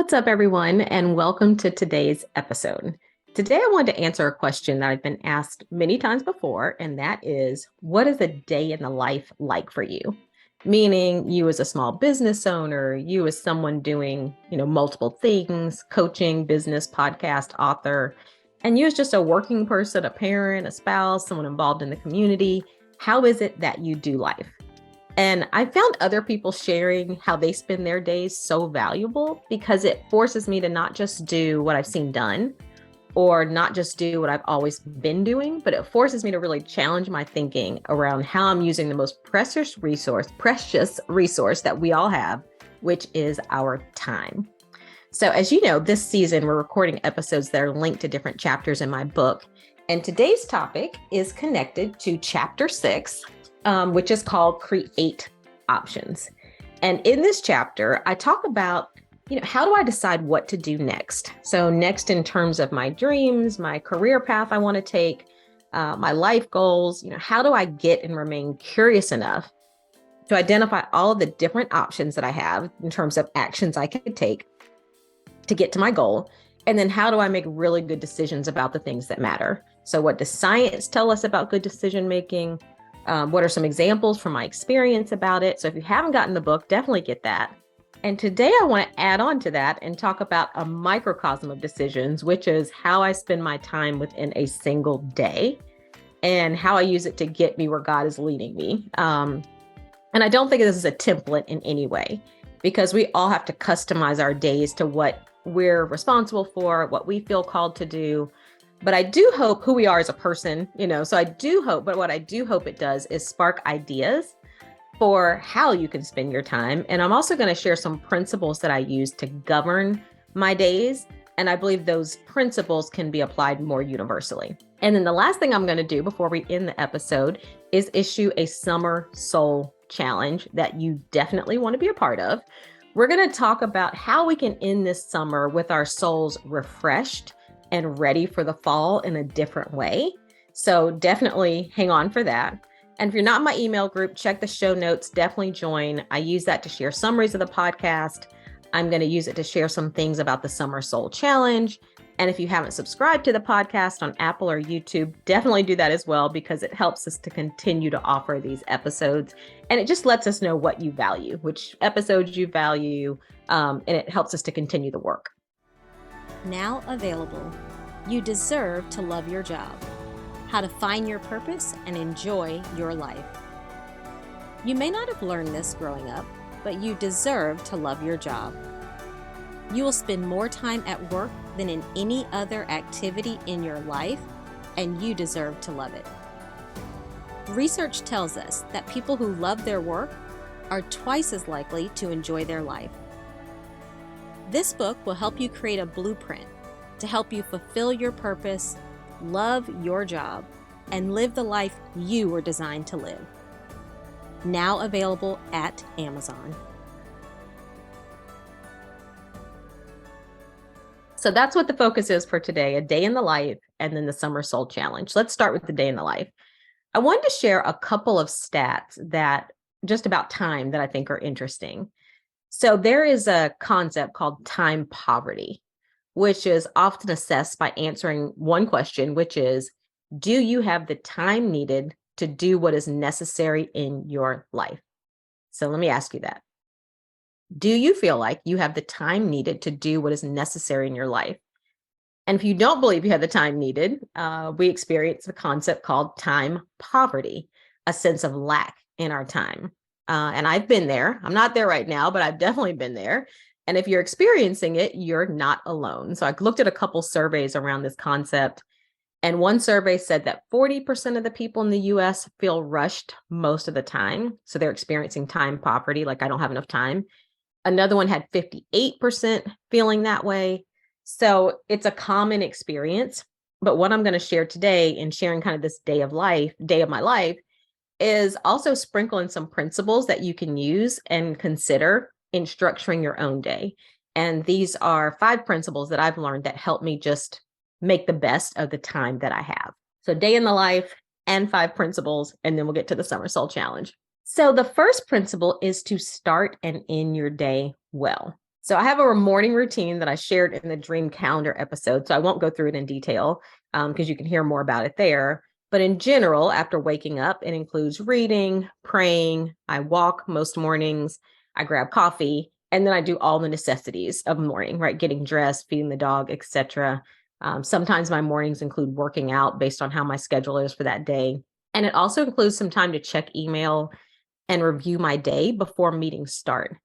What's up, everyone, and welcome to today's episode. Today, I wanted to answer a question that I've been asked many times before, and that is, what is a day in the life like for you? Meaning you as a small business owner, you as someone doing, multiple things, coaching, business, podcast, author, and you as just a working person, a parent, a spouse, someone involved in the community. How is it that you do life? And I found other people sharing how they spend their days so valuable because it forces me to not just do what I've seen done or not just do what I've always been doing, but it forces me to really challenge my thinking around how I'm using the most precious resource that we all have, which is our time. So as you know, this season, we're recording episodes that are linked to different chapters in my book. And today's topic is connected to chapter 6, which is called Create Options. And in this chapter, I talk about, how do I decide what to do next? So next in terms of my dreams, my career path I want to take, my life goals, how do I get and remain curious enough to identify all of the different options that I have in terms of actions I could take to get to my goal? And then how do I make really good decisions about the things that matter? So what does science tell us about good decision making? What are some examples from my experience about it? So if you haven't gotten the book, definitely get that. And today I want to add on to that and talk about a microcosm of decisions, which is how I spend my time within a single day and how I use it to get me where God is leading me. And I don't think this is a template in any way, because we all have to customize our days to what we're responsible for, what we feel called to do. But I do hope who we are as a person, so I do hope, but what I do hope it does is spark ideas for how you can spend your time. And I'm also going to share some principles that I use to govern my days. And I believe those principles can be applied more universally. And then the last thing I'm going to do before we end the episode is issue a summer soul challenge that you definitely want to be a part of. We're going to talk about how we can end this summer with our souls refreshed and ready for the fall in a different way. So definitely hang on for that. And if you're not in my email group, check the show notes, definitely join. I use that to share summaries of the podcast. I'm going to use it to share some things about the Summer Soul Challenge. And if you haven't subscribed to the podcast on Apple or YouTube, definitely do that as well, because it helps us to continue to offer these episodes. And it just lets us know what you value, which episodes you value, and it helps us to continue the work. Now available. You deserve to love your job. How to find your purpose and enjoy your life. You may not have learned this growing up, but you deserve to love your job. You will spend more time at work than in any other activity in your life, and you deserve to love it. Research tells us that people who love their work are twice as likely to enjoy their life. This book will help you create a blueprint to help you fulfill your purpose, love your job, and live the life you were designed to live. Now available at Amazon. So that's what the focus is for today, a day in the life, and then the Summer Soul Challenge. Let's start with the day in the life. I wanted to share a couple of stats that just about time that I think are interesting. So there is a concept called time poverty, which is often assessed by answering one question, which is, do you have the time needed to do what is necessary in your life? So let me ask you that. Do you feel like you have the time needed to do what is necessary in your life? And if you don't believe you have the time needed, we experience a concept called time poverty, a sense of lack in our time. And I've been there. I'm not there right now, but I've definitely been there. And if you're experiencing it, you're not alone. So I looked at a couple surveys around this concept. And one survey said that 40% of the people in the US feel rushed most of the time. So they're experiencing time poverty, like I don't have enough time. Another one had 58% feeling that way. So it's a common experience. But what I'm going to share today in sharing kind of this day of my life, is also sprinkle in some principles that you can use and consider in structuring your own day. And these are 5 principles that I've learned that help me just make the best of the time that I have. So day in the life and 5 principles, and then we'll get to the Summer Soul Challenge. So the first principle is to start and end your day well. So I have a morning routine that I shared in the dream calendar episode. So I won't go through it in detail because you can hear more about it there. But in general, after waking up, it includes reading, praying. I walk most mornings. I grab coffee, and then I do all the necessities of morning, right? Getting dressed, feeding the dog, etc. Sometimes my mornings include working out based on how my schedule is for that day. And it also includes some time to check email and review my day before meetings start,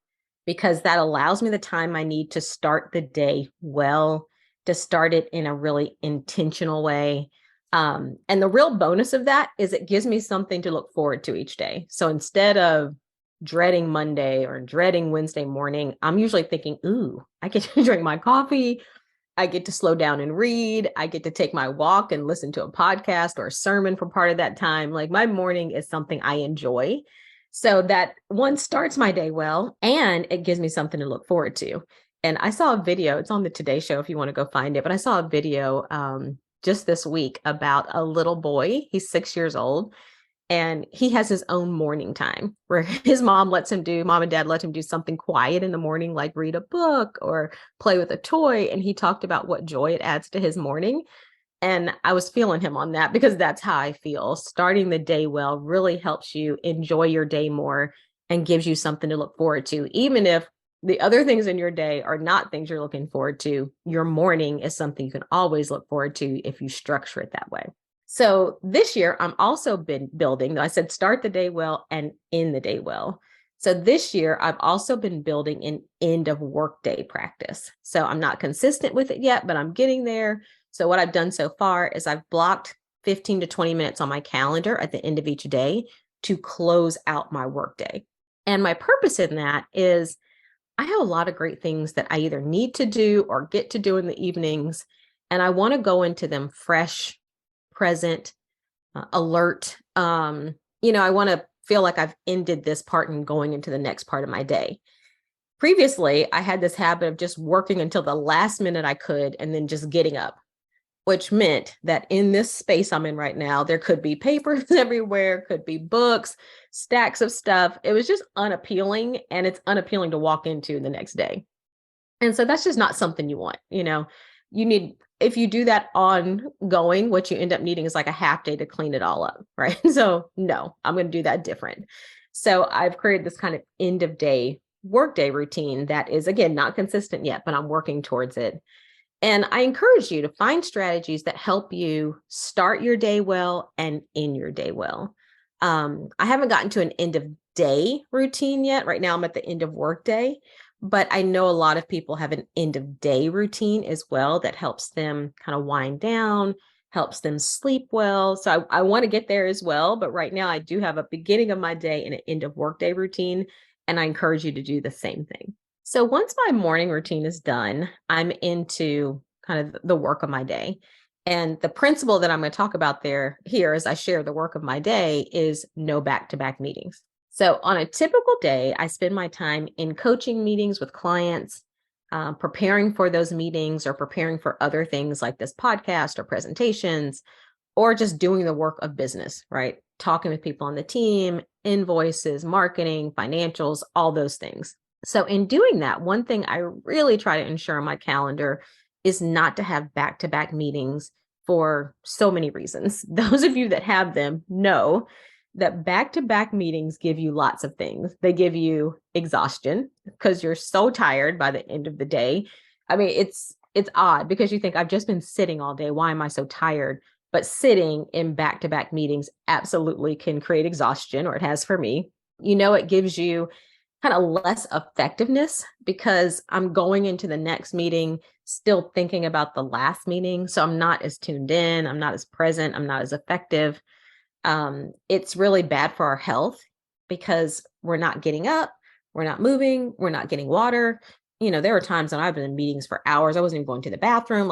because that allows me the time I need to start the day well, to start it in a really intentional way. And the real bonus of that is it gives me something to look forward to each day. So instead of dreading Monday or dreading Wednesday morning, I'm usually thinking, ooh, I get to drink my coffee. I get to slow down and read. I get to take my walk and listen to a podcast or a sermon for part of that time. Like my morning is something I enjoy. So that one starts my day well, and it gives me something to look forward to. And I saw a video, it's on the Today Show if you want to go find it, but I saw a video just this week about a little boy. He's 6 years old, and he has his own morning time where his mom and dad let him do something quiet in the morning, like read a book or play with a toy. And he talked about what joy it adds to his morning. And I was feeling him on that because that's how I feel. Starting the day well really helps you enjoy your day more and gives you something to look forward to. Even if the other things in your day are not things you're looking forward to, your morning is something you can always look forward to if you structure it that way. So this year, I'm also been building, I said start the day well and end the day well. So this year, I've also been building an end of workday practice. So I'm not consistent with it yet, but I'm getting there. So what I've done so far is I've blocked 15 to 20 minutes on my calendar at the end of each day to close out my workday. And my purpose in that is I have a lot of great things that I either need to do or get to do in the evenings. And I want to go into them fresh, present, alert. I want to feel like I've ended this part and going into the next part of my day. Previously, I had this habit of just working until the last minute I could and then just getting up, which meant that in this space I'm in right now, there could be papers everywhere, could be books, stacks of stuff. It was just unappealing, and it's unappealing to walk into the next day. And so that's just not something you want. You need, if you do that ongoing, what you end up needing is like a half day to clean it all up, right? So no, I'm going to do that different. So I've created this kind of end of day workday routine that is, again, not consistent yet, but I'm working towards it. And I encourage you to find strategies that help you start your day well and end your day well. I haven't gotten to an end of day routine yet. Right now, I'm at the end of workday, but I know a lot of people have an end of day routine as well that helps them kind of wind down, helps them sleep well. So I want to get there as well. But right now, I do have a beginning of my day and an end of workday routine. And I encourage you to do the same thing. So once my morning routine is done, I'm into kind of the work of my day. And the principle that I'm going to talk about here as I share the work of my day is no back-to-back meetings. So on a typical day, I spend my time in coaching meetings with clients, preparing for those meetings or preparing for other things like this podcast or presentations, or just doing the work of business, right? Talking with people on the team, invoices, marketing, financials, all those things. So in doing that, one thing I really try to ensure on my calendar is not to have back-to-back meetings for so many reasons. Those of you that have them know that back-to-back meetings give you lots of things. They give you exhaustion because you're so tired by the end of the day. I mean, it's odd because you think I've just been sitting all day. Why am I so tired? But sitting in back-to-back meetings absolutely can create exhaustion, or it has for me. It gives you kind of less effectiveness because I'm going into the next meeting still thinking about the last meeting. So I'm not as tuned in, I'm not as present, I'm not as effective. It's really bad for our health because we're not getting up, we're not moving, we're not getting water. There were times when I've been in meetings for hours. I wasn't even going to the bathroom.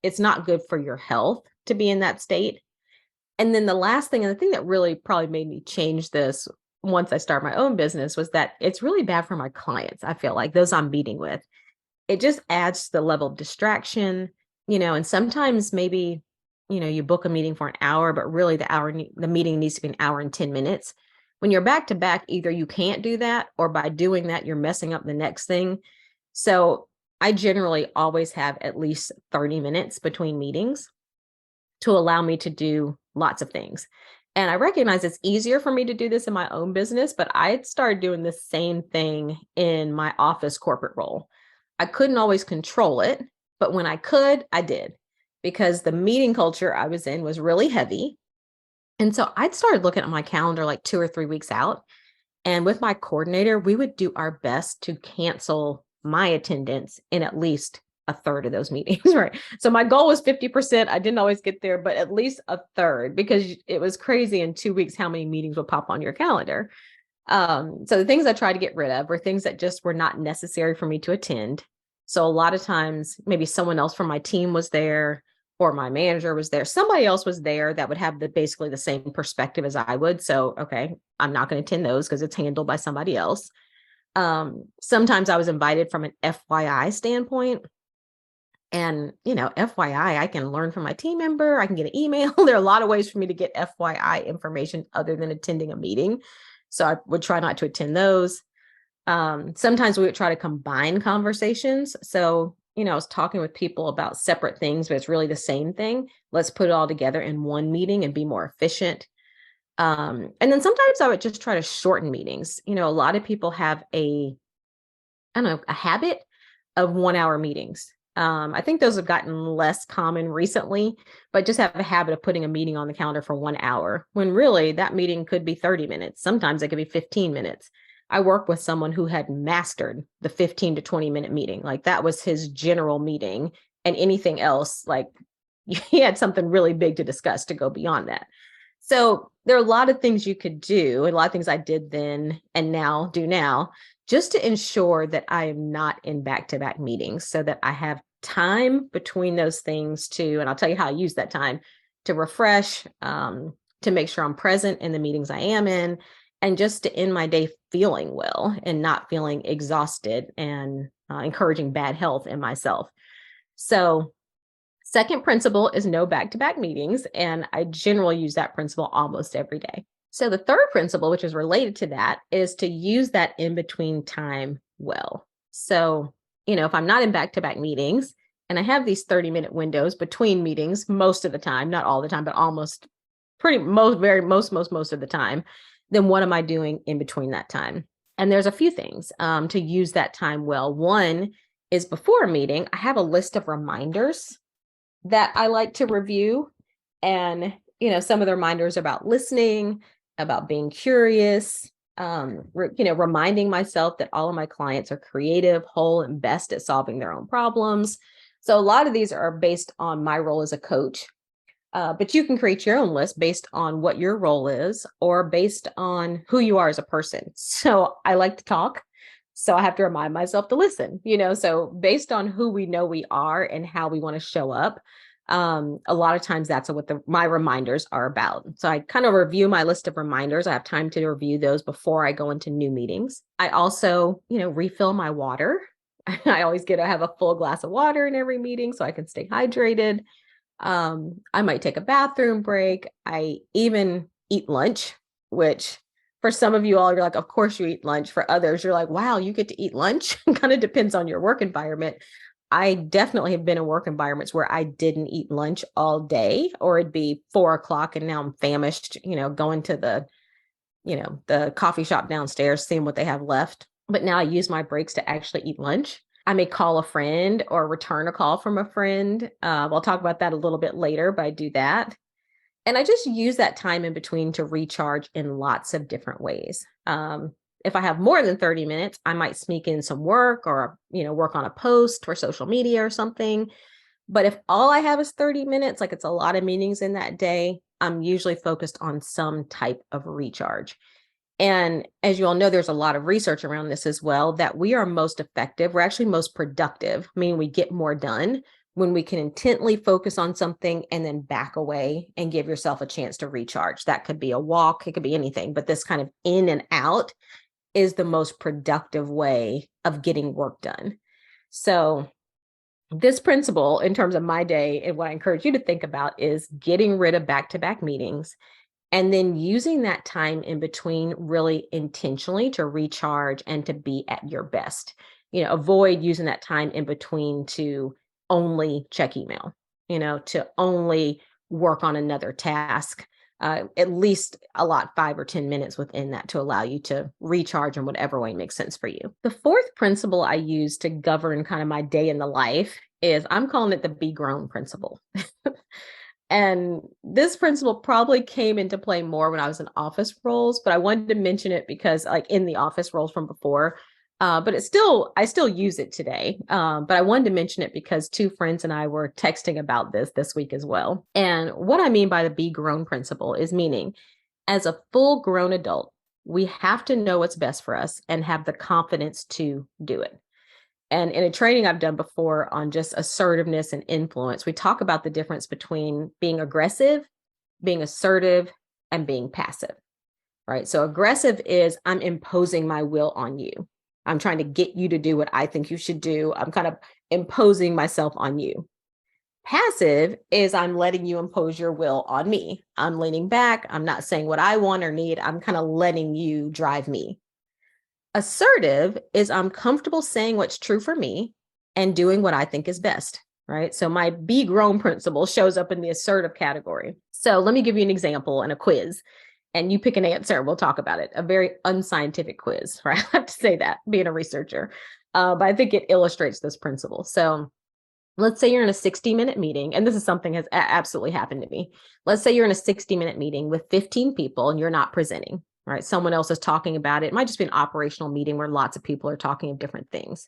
It's not good for your health to be in that state. And then the last thing, and the thing that really probably made me change this once I started my own business, was that it's really bad for my clients. I feel like those I'm meeting with, it just adds to the level of distraction, and sometimes maybe, you book a meeting for an hour, but really the meeting needs to be an hour and 10 minutes. When you're back to back, either you can't do that, or by doing that, you're messing up the next thing. So I generally always have at least 30 minutes between meetings to allow me to do lots of things. And I recognize it's easier for me to do this in my own business, but I started doing the same thing in my office corporate role. I couldn't always control it, but when I could, I did, because the meeting culture I was in was really heavy. And so I'd started looking at my calendar like 2 or 3 weeks out. And with my coordinator, we would do our best to cancel my attendance in at least a third of those meetings, right? So my goal was 50%. I didn't always get there, but at least a third, because it was crazy in 2 weeks how many meetings would pop on your calendar. So the things I tried to get rid of were things that just were not necessary for me to attend. So a lot of times, maybe someone else from my team was there, or my manager was there. Somebody else was there that would have basically the same perspective as I would. So, okay, I'm not going to attend those because it's handled by somebody else. Sometimes I was invited from an FYI standpoint. And, FYI, I can learn from my team member. I can get an email. There are a lot of ways for me to get FYI information other than attending a meeting. So I would try not to attend those. Sometimes we would try to combine conversations. So, I was talking with people about separate things, but it's really the same thing. Let's put it all together in one meeting and be more efficient. And then sometimes I would just try to shorten meetings. A lot of people have a habit of 1 hour meetings. I think those have gotten less common recently, but just have a habit of putting a meeting on the calendar for 1 hour, when really that meeting could be 30 minutes. Sometimes it could be 15 minutes. I worked with someone who had mastered the 15 to 20-minute meeting. Like, that was his general meeting, and anything else, like, he had something really big to discuss to go beyond that. So there are a lot of things you could do, and a lot of things I did then and do now, just to ensure that I am not in back-to-back meetings, so that I have time between those things and I'll tell you how I use that time to refresh, to make sure I'm present in the meetings I am in, and just to end my day feeling well and not feeling exhausted and encouraging bad health in myself. So, second principle is no back-to-back meetings, and I generally use that principle almost every day. So the third principle, which is related to that, is to use that in-between time well. So, if I'm not in back-to-back meetings and I have these 30-minute windows between meetings most of the time, not all the time, but most of the time, then what am I doing in between that time? And there's a few things to use that time well. One is, before a meeting, I have a list of reminders that I like to review. And, some of the reminders about listening, about being curious, reminding myself that all of my clients are creative, whole, and best at solving their own problems. So a lot of these are based on my role as a coach. But you can create your own list based on what your role is, or based on who you are as a person. So I like to talk, so I have to remind myself to listen, so based on who we know we are and how we want to show up. A lot of times that's what my reminders are about. So I kind of review my list of reminders. I have time to review those before I go into new meetings. I also, refill my water. I always have a full glass of water in every meeting so I can stay hydrated. I might take a bathroom break. I even eat lunch, which for some of you all, you're like, of course you eat lunch. For others, you're like, wow, you get to eat lunch. Kind of depends on your work environment. I definitely have been in work environments where I didn't eat lunch all day, or it'd be 4 o'clock and now I'm famished, going to the coffee shop downstairs, seeing what they have left. But now I use my breaks to actually eat lunch. I may call a friend or return a call from a friend. I'll talk about that a little bit later, but I do that. And I just use that time in between to recharge in lots of different ways. If I have more than 30 minutes, I might sneak in some work, or, work on a post for social media or something. But if all I have is 30 minutes, like it's a lot of meetings in that day, I'm usually focused on some type of recharge. And as you all know, there's a lot of research around this as well, that we are most effective. We're actually most productive, meaning we get more done when we can intently focus on something and then back away and give yourself a chance to recharge. That could be a walk, it could be anything, but this kind of in and out is the most productive way of getting work done. So this principle, in terms of my day, and what I encourage you to think about, is getting rid of back-to-back meetings, and then using that time in between really intentionally to recharge and to be at your best. avoid using that time in between to only check email, to only work on another task. At least allot 5 or 10 minutes within that to allow you to recharge in whatever way makes sense for you. The fourth principle I use to govern kind of my day in the life is I'm calling it the be grown principle. And this principle probably came into play more when I was in office roles, but I wanted to mention it because like in the office roles from before, but I still use it today. But I wanted to mention it because two friends and I were texting about this week as well. And what I mean by the be grown principle is meaning as a full grown adult, we have to know what's best for us and have the confidence to do it. And in a training I've done before on just assertiveness and influence, we talk about the difference between being aggressive, being assertive, and being passive, right? So aggressive is I'm imposing my will on you. I'm trying to get you to do what I think you should do. I'm kind of imposing myself on you. Passive is I'm letting you impose your will on me. I'm leaning back. I'm not saying what I want or need. I'm kind of letting you drive me. Assertive is I'm comfortable saying what's true for me and doing what I think is best, right? So my be grown principle shows up in the assertive category. So let me give you an example and a quiz, and you pick an answer and we'll talk about it. A very unscientific quiz, right? I have to say that being a researcher, but I think it illustrates this principle. So let's say you're in a 60-minute meeting, and this is something has absolutely happened to me. Let's say you're in a 60-minute meeting with 15 people and you're not presenting. Right? Someone else is talking about it. It might just be an operational meeting where lots of people are talking of different things.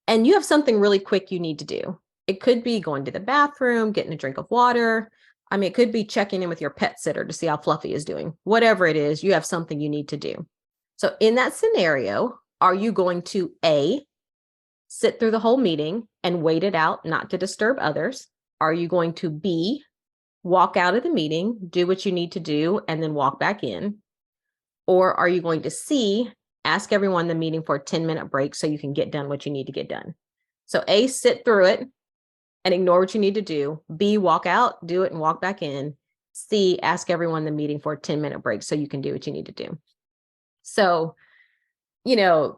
And you have something really quick you need to do. It could be going to the bathroom, getting a drink of water. I mean, it could be checking in with your pet sitter to see how Fluffy is doing. Whatever it is, you have something you need to do. So in that scenario, are you going to A, sit through the whole meeting and wait it out, not to disturb others? Are you going to B, walk out of the meeting, do what you need to do, and then walk back in? Or are you going to C, ask everyone in the meeting for a 10-minute break so you can get done what you need to get done? So A, sit through it and ignore what you need to do. B, walk out, do it and walk back in. C, ask everyone in the meeting for a 10-minute break so you can do what you need to do. So, the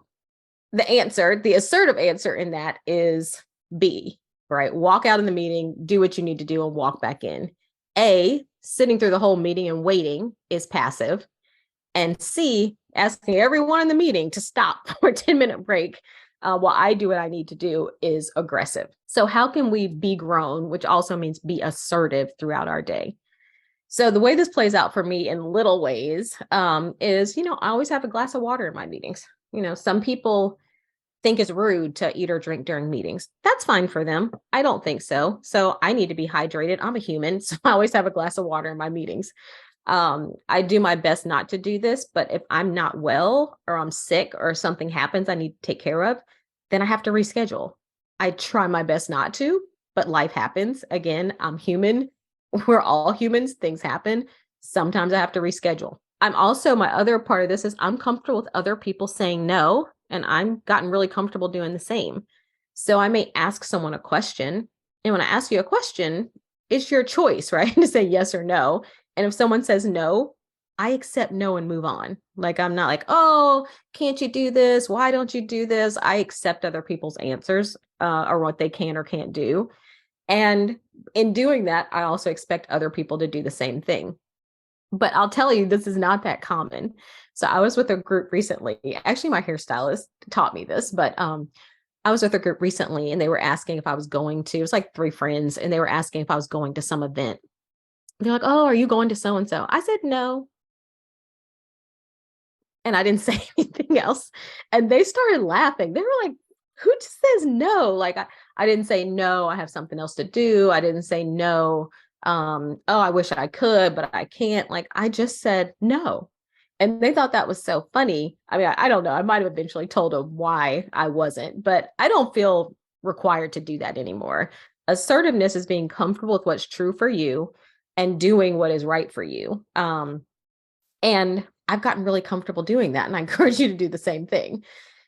assertive answer in that is B, right? Walk out in the meeting, do what you need to do and walk back in. A, sitting through the whole meeting and waiting is passive. And C, asking everyone in the meeting to stop for a 10-minute break while I do what I need to do is aggressive. So how can we be grown, which also means be assertive throughout our day? So the way this plays out for me in little ways is, I always have a glass of water in my meetings. Some people think it's rude to eat or drink during meetings. That's fine for them. I don't think so. So I need to be hydrated. I'm a human, so I always have a glass of water in my meetings. I do my best not to do this, but if I'm not well or I'm sick or something happens I need to take care of, then I have to reschedule. I try my best not to, but life happens. Again, I'm human. We're all humans. Things happen. Sometimes I have to reschedule. My other part of this is I'm comfortable with other people saying no, and I've gotten really comfortable doing the same. So I may ask someone a question, and when I ask you a question, it's your choice, right? To say yes or no. And if someone says no, I accept no and move on. Like, I'm not like, oh, can't you do this? Why don't you do this? I accept other people's answers or what they can or can't do. And in doing that, I also expect other people to do the same thing. But I'll tell you, this is not that common. So I was with a group recently. Actually, my hairstylist taught me this, but I was with a group recently and they were asking if I was going to, it was like 3 friends, and they were asking if I was going to some event. They're like, oh, are you going to so-and-so? I said, no. And I didn't say anything else. And they started laughing. They were like, who just says no? Like, I didn't say no, I have something else to do. I didn't say no. Oh, I wish I could, but I can't. Like, I just said no. And they thought that was so funny. I mean, I don't know. I might have eventually told them why I wasn't, but I don't feel required to do that anymore. Assertiveness is being comfortable with what's true for you and doing what is right for you. And I've gotten really comfortable doing that. And I encourage you to do the same thing.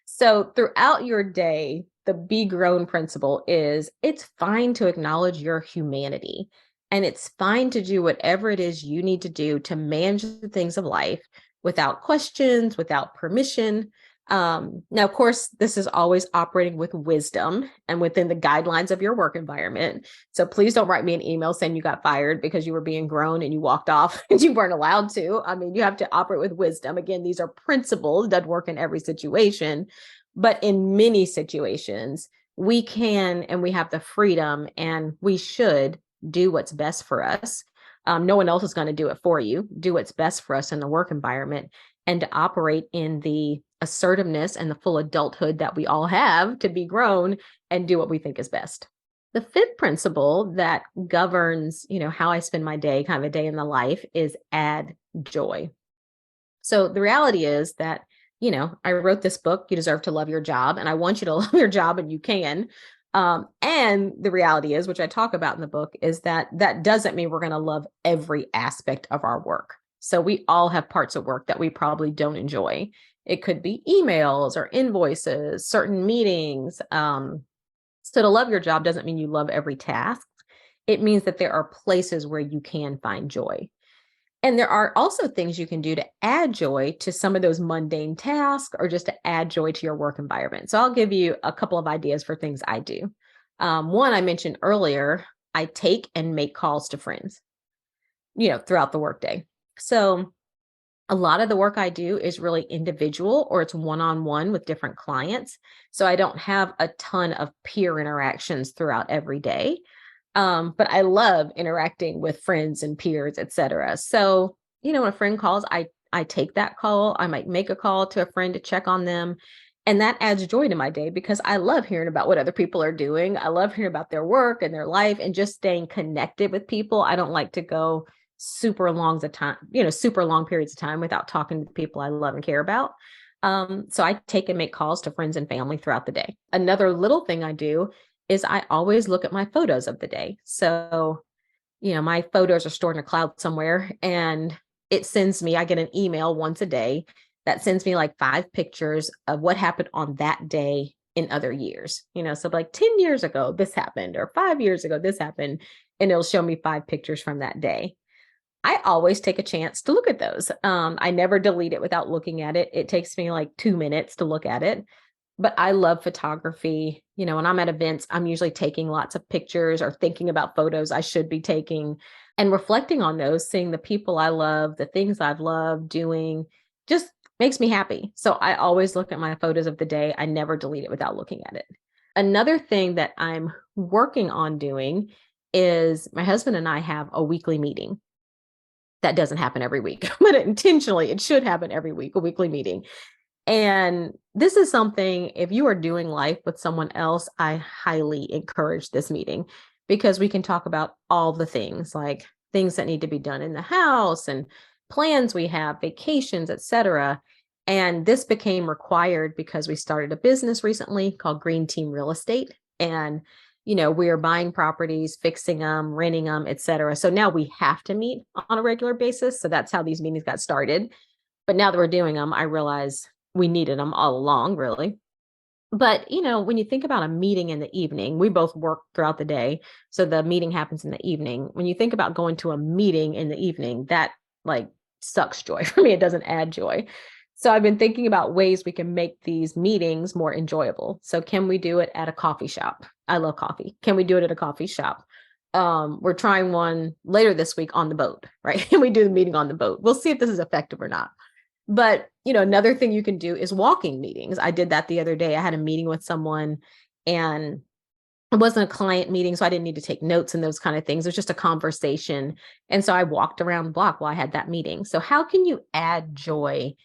So throughout your day, the be grown principle is it's fine to acknowledge your humanity. And it's fine to do whatever it is you need to do to manage the things of life without questions, without permission. Now, of course, this is always operating with wisdom and within the guidelines of your work environment. So please don't write me an email saying you got fired because you were being grown and you walked off and you weren't allowed to. I mean, you have to operate with wisdom. Again, these are principles that work in every situation, but in many situations, we can and we have the freedom and we should do what's best for us. No one else is going to do it for you. Do what's best for us in the work environment and to operate in the assertiveness and the full adulthood that we all have to be grown and do what we think is best. The fifth principle that governs, how I spend my day, kind of a day in the life, is add joy. So the reality is that, I wrote this book, You Deserve to Love Your Job, and I want you to love your job, and you can. And the reality is, which I talk about in the book, is that doesn't mean we're going to love every aspect of our work. So we all have parts of work that we probably don't enjoy. It could be emails or invoices, certain meetings. So to love your job doesn't mean you love every task. It means that there are places where you can find joy. And there are also things you can do to add joy to some of those mundane tasks or just to add joy to your work environment. So I'll give you a couple of ideas for things I do. One I mentioned earlier, I take and make calls to friends, throughout the workday. So a lot of the work I do is really individual or it's one-on-one with different clients. So I don't have a ton of peer interactions throughout every day. But I love interacting with friends and peers, etc. So, when a friend calls, I take that call. I might make a call to a friend to check on them. And that adds joy to my day because I love hearing about what other people are doing. I love hearing about their work and their life and just staying connected with people. I don't like to go super long periods of time without talking to the people I love and care about. So I take and make calls to friends and family throughout the day. Another little thing I do is I always look at my photos of the day. So, my photos are stored in a cloud somewhere and I get an email once a day that sends me like 5 pictures of what happened on that day in other years. So like 10 years ago, this happened, or 5 years ago, this happened, and it'll show me 5 pictures from that day. I always take a chance to look at those. I never delete it without looking at it. It takes me like 2 minutes to look at it. But I love photography. When I'm at events, I'm usually taking lots of pictures or thinking about photos I should be taking and reflecting on those, seeing the people I love, the things I've loved doing, just makes me happy. So I always look at my photos of the day. I never delete it without looking at it. Another thing that I'm working on doing is my husband and I have a weekly meeting. That doesn't happen every week, but intentionally, it should happen every week, a weekly meeting. And this is something, if you are doing life with someone else, I highly encourage this meeting because we can talk about all the things, like things that need to be done in the house and plans we have, vacations, etc. And this became required because we started a business recently called Green Team Real Estate. And, we are buying properties, fixing them, renting them, etc. So now we have to meet on a regular basis. So that's how these meetings got started. But now that we're doing them, I realize we needed them all along, really. But, when you think about a meeting in the evening, we both work throughout the day. So the meeting happens in the evening. When you think about going to a meeting in the evening, that like sucks joy for me. It doesn't add joy. So I've been thinking about ways we can make these meetings more enjoyable. So can we do it at a coffee shop? I love coffee. Can we do it at a coffee shop? We're trying one later this week on the boat, right? And we do the meeting on the boat. We'll see if this is effective or not. But, another thing you can do is walking meetings. I did that the other day. I had a meeting with someone and it wasn't a client meeting, so I didn't need to take notes and those kind of things. It was just a conversation. And so I walked around the block while I had that meeting. So how can you add joy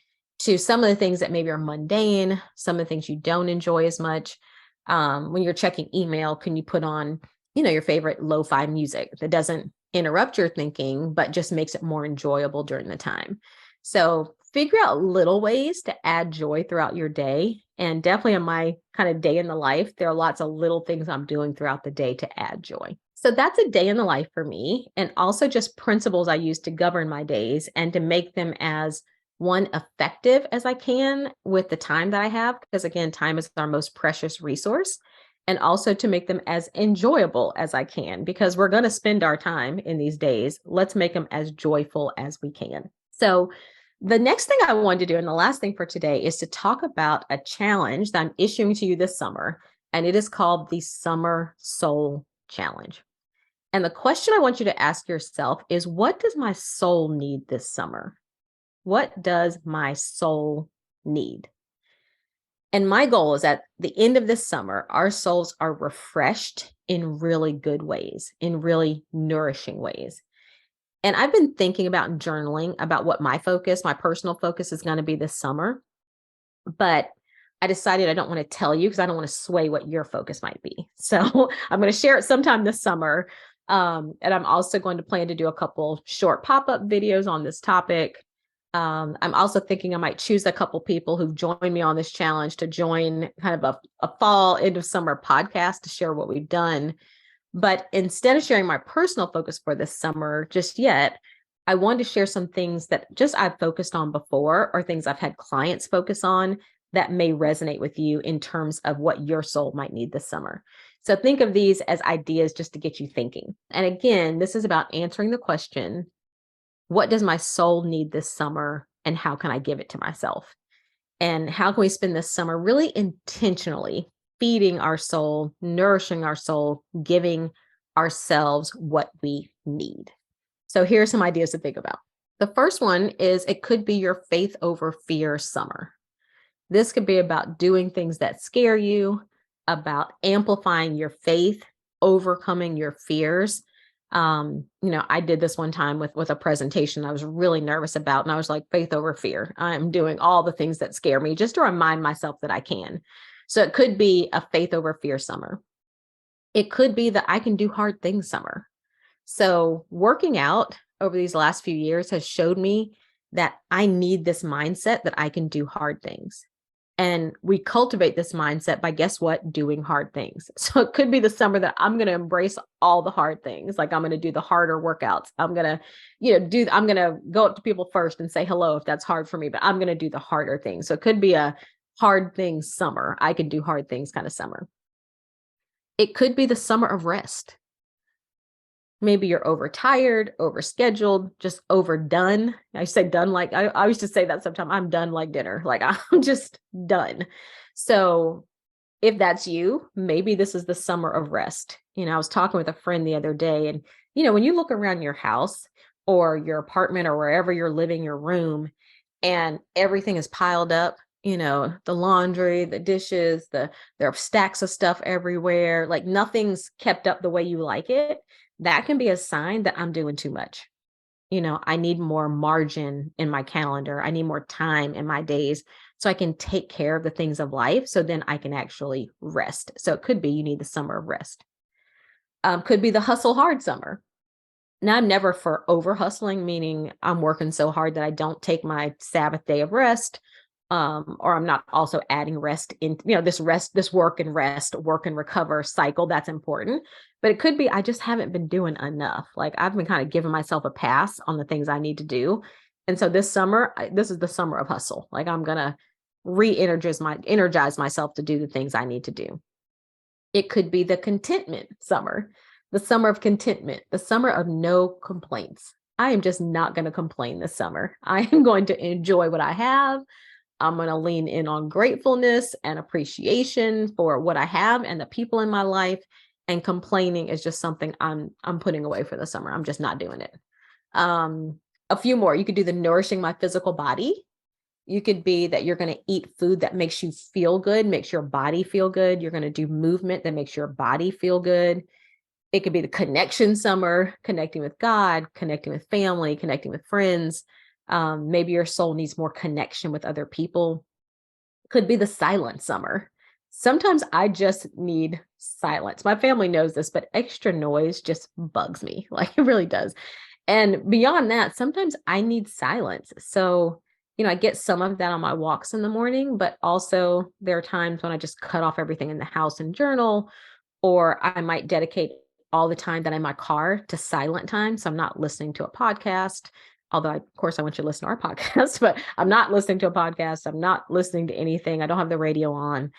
to some of the things that maybe are mundane, some of the things you don't enjoy as much? When you're checking email, can you put on, your favorite lo-fi music that doesn't interrupt your thinking, but just makes it more enjoyable during the time? So figure out little ways to add joy throughout your day. And definitely in my kind of day in the life, there are lots of little things I'm doing throughout the day to add joy. So that's a day in the life for me. And also just principles I use to govern my days and to make them as effective as I can with the time that I have. Because again, time is our most precious resource. And also to make them as enjoyable as I can, because we're going to spend our time in these days. Let's make them as joyful as we can. So The next thing I wanted to do, and the last thing for today, is to talk about a challenge that I'm issuing to you this summer, and it is called the Summer Soul Challenge. And the question I want you to ask yourself is, what does my soul need this summer? What does my soul need? And my goal is at the end of this summer, our souls are refreshed in really good ways, in really nourishing ways. And I've been thinking about journaling about what my personal focus is going to be this summer. But I decided I don't want to tell you because I don't want to sway what your focus might be. So I'm going to share it sometime this summer. And I'm also going to plan to do a couple short pop-up videos on this topic. I'm also thinking I might choose a couple people who've joined me on this challenge to join kind of a fall, end of summer podcast to share what we've done. But instead of sharing my personal focus for this summer just yet, I wanted to share some things that just I've focused on before or things I've had clients focus on that may resonate with you in terms of what your soul might need this summer. So think of these as ideas just to get you thinking. And again, this is about answering the question, what does my soul need this summer and how can I give it to myself? And how can we spend this summer really intentionally feeding our soul, nourishing our soul, giving ourselves what we need? So here are some ideas to think about. The first one is it could be your faith over fear summer. This could be about doing things that scare you, about amplifying your faith, overcoming your fears. I did this one time with a presentation I was really nervous about, and I was like, faith over fear. I'm doing all the things that scare me just to remind myself that I can. So it could be a faith over fear summer. It could be that I can do hard things summer. So working out over these last few years has showed me that I need this mindset that I can do hard things. And we cultivate this mindset by, guess what, doing hard things. So it could be the summer that I'm going to embrace all the hard things. Like I'm going to do the harder workouts. I'm going to, I'm going to go up to people first and say hello if that's hard for me, but I'm going to do the harder things. So it could be a hard things summer. I can do hard things kind of summer. It could be the summer of rest. Maybe you're overtired, overscheduled, just overdone. I say done like I used to say that sometimes. I'm done like dinner. Like I'm just done. So if that's you, maybe this is the summer of rest. I was talking with a friend the other day, and when you look around your house or your apartment or wherever you're living, your room, and everything is piled up, the laundry, the dishes, there are stacks of stuff everywhere, like nothing's kept up the way you like it. That can be a sign that I'm doing too much. I need more margin in my calendar. I need more time in my days so I can take care of the things of life. So then I can actually rest. So it could be you need the summer of rest. Could be the hustle hard summer. Now, I'm never for over hustling, meaning I'm working so hard that I don't take my Sabbath day of rest. Or I'm not also adding rest in, this work and rest, work and recover cycle. That's important. But it could be I just haven't been doing enough. Like I've been kind of giving myself a pass on the things I need to do. And so this summer, this is the summer of hustle. Like I'm going to energize myself to do the things I need to do. It could be the contentment summer, the summer of contentment, the summer of no complaints. I am just not going to complain this summer. I am going to enjoy what I have. I'm going to lean in on gratefulness and appreciation for what I have and the people in my life. And complaining is just something I'm putting away for the summer. I'm just not doing it. A few more. You could do the nourishing my physical body. You could be that you're going to eat food that makes you feel good, makes your body feel good. You're going to do movement that makes your body feel good. It could be the connection summer, connecting with God, connecting with family, connecting with friends. Maybe your soul needs more connection with other people. Could be the silent summer. Sometimes I just need silence. My family knows this, but extra noise just bugs me. Like it really does. And beyond that, sometimes I need silence. So, I get some of that on my walks in the morning, but also there are times when I just cut off everything in the house and journal, or I might dedicate all the time that I'm in my car to silent time. So I'm not listening to a podcast. Although, of course, I want you to listen to our podcast, but I'm not listening to a podcast. I'm not listening to anything. I don't have the radio on.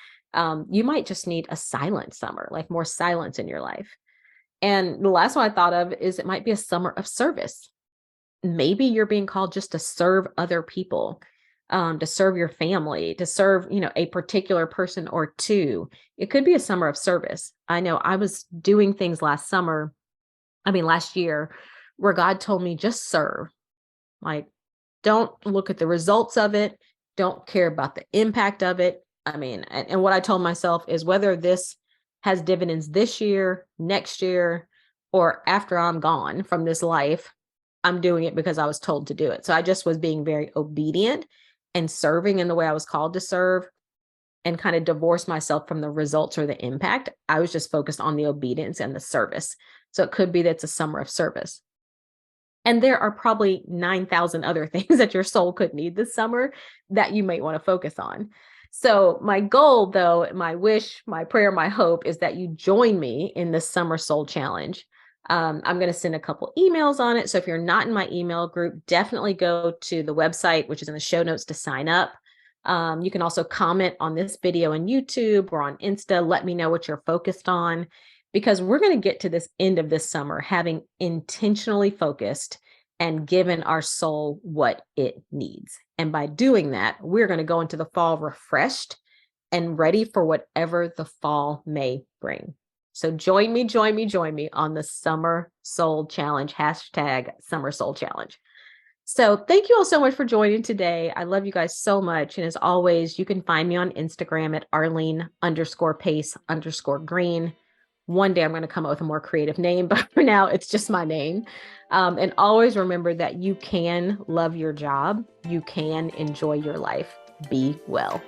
You might just need a silent summer, like more silence in your life. And the last one I thought of is it might be a summer of service. maybe you're being called just to serve other people, to serve your family, to serve, a particular person or two. It could be a summer of service. I know I was doing things last year, where God told me just serve. Like, don't look at the results of it. Don't care about the impact of it. And what I told myself is whether this has dividends this year, next year, or after I'm gone from this life, I'm doing it because I was told to do it. So I just was being very obedient and serving in the way I was called to serve, and kind of divorce myself from the results or the impact. I was just focused on the obedience and the service. So it could be that it's a summer of service. And there are probably 9,000 other things that your soul could need this summer that you might want to focus on. So my goal, though, my wish, my prayer, my hope is that you join me in this summer soul challenge. I'm going to send a couple emails on it. So if you're not in my email group, definitely go to the website, which is in the show notes, to sign up. You can also comment on this video on YouTube or on Insta. Let me know what you're focused on, because we're going to get to this end of this summer having intentionally focused and given our soul what it needs. And by doing that, we're going to go into the fall refreshed and ready for whatever the fall may bring. So join me on the Summer Soul Challenge, #Summer Soul Challenge. So thank you all so much for joining today. I love you guys so much. And as always, you can find me on Instagram at Arlene_Pace_Green. One day I'm going to come up with a more creative name, but for now it's just my name. And always remember that you can love your job. You can enjoy your life. Be well.